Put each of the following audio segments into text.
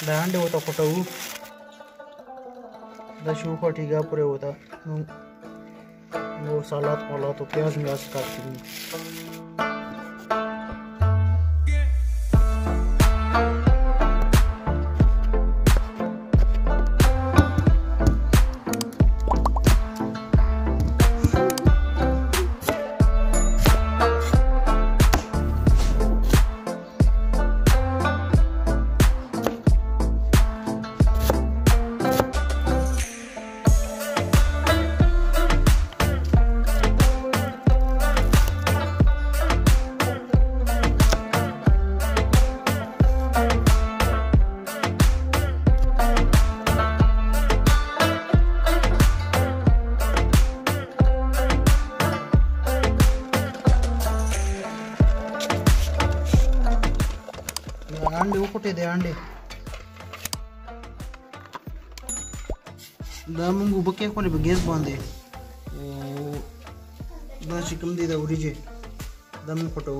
دا انډه وته پټو دا شو پټیګه پرې وته نو سالات مالات او پیاز میاز کاټ کړی अंडे उकटे दे अंडे دا مونږ وبکه خو نه بګیس باندې او دا چې کوم دی دا وریجه دا مونږ پټو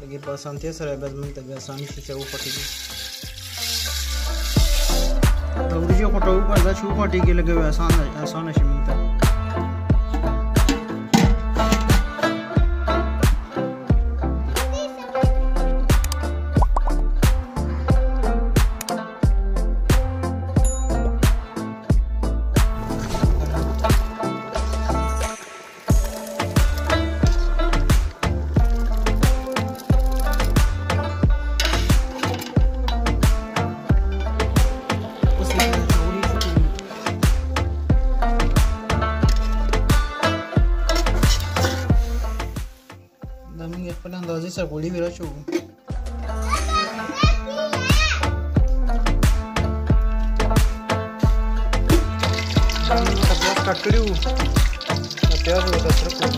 لګي په سانتیا سره به مونږ ته آساني شي چې وپټیږي دا وریجه پټو په دا چې وپټیږي لګي آسان شي مونږ ته خپل اندازې سره ګولې ویرا چو پیاز کټ کړو پیاز ورته سره کړو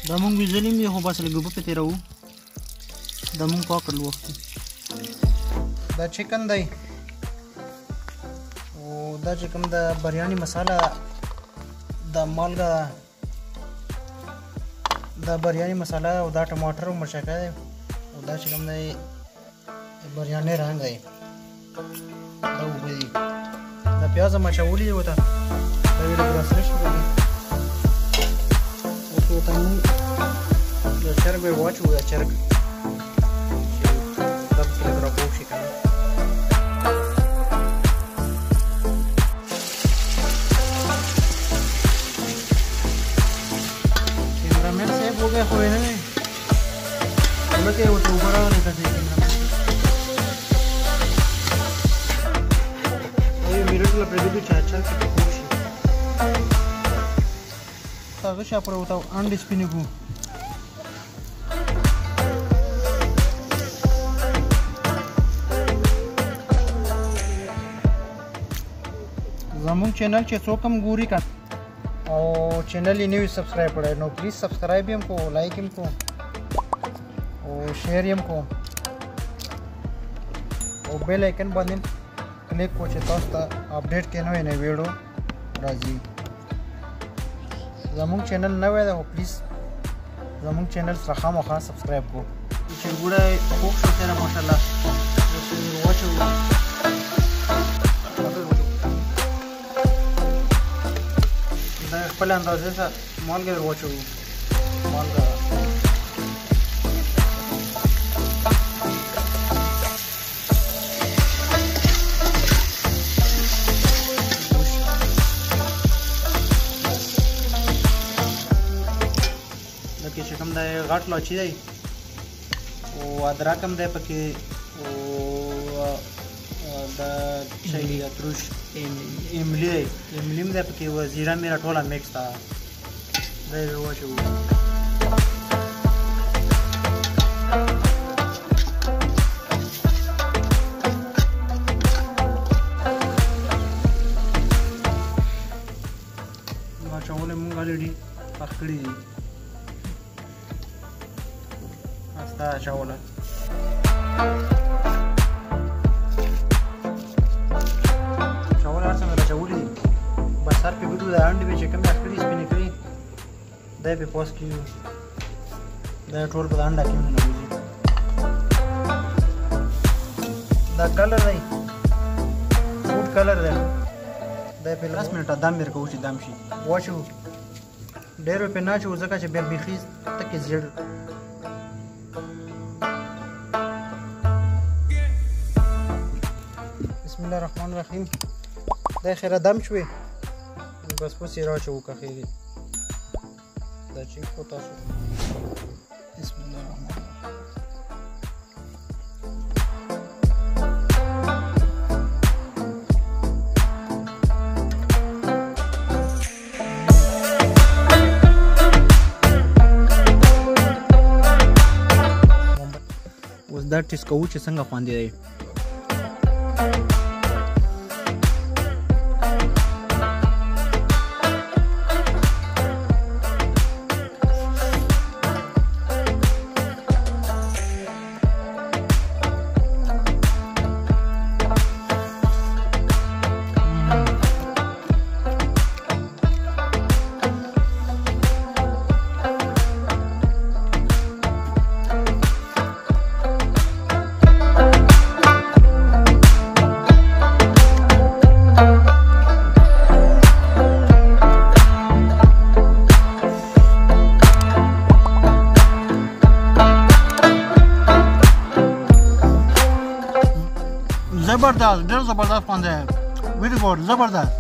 دا مونږ ویزلې مې هو بس لګو په تیرو دا مونږ پاکړل وخت دا چکن دی او دا چې کوم د بریاني مساله دا مالګه دا بریاني مساله او دا ټماټر او مرچکه او دا چې کوم دی بریاني رنګ دی دا وګورئ دا پیاز مچولي وته دا ویل براسره شو دی او ته مونږ د چرګ واچو یا چرګ خوې نه لکه یو څو برابر نه کړی یو میرټ لا پرې دې چا کې خوشي هغه شا پر وته انډ سپینګو زموږ چینل چې څوک هم ګوري کا او چینل یې نوی سبسکرایب کړئ نو پلیز سبسکرایب هم کو لایک هم کو او شیر هم کو او بیل آیکن باندې کلیک کو چې تاسو ته اپډیټ کینو نه ویډیو راځي زموږ چینل نوی دی او پلیز زموږ چینل سره خامخا سبسکرایب کو چې ګوره خوښ سره ماشاءالله واچو خپل اندازې سره مالګه واچو مالګه لکه چې کوم دی غټ لاچي دی او ادرک هم دی پکې او دا شي اتروش املی املیم ده پکې وزیره میرا ټوله میکس تا دی واچو واچولې مونږ الریډي پخ کړي دي استا اچوله دا په پوس کې دا ټول په انډا کې نه وځي دا کلر دی فوډ کلر دی دا په 10 منټه دم ورکو چې دم شي واچو ډېر په نه چې ځکه چې بیا بيخي تکي زړ بسم الله الرحمن الرحیم دا خیره دم شوی بس پس یې راچو که خیری دا چیک کو تاسو بسم الله الرحمن الرحیم اوس دا ټیسټ کوو چې څنګه خوندې دی زبردست ډېر زبردست خوند دی ویری ګوډ زبردست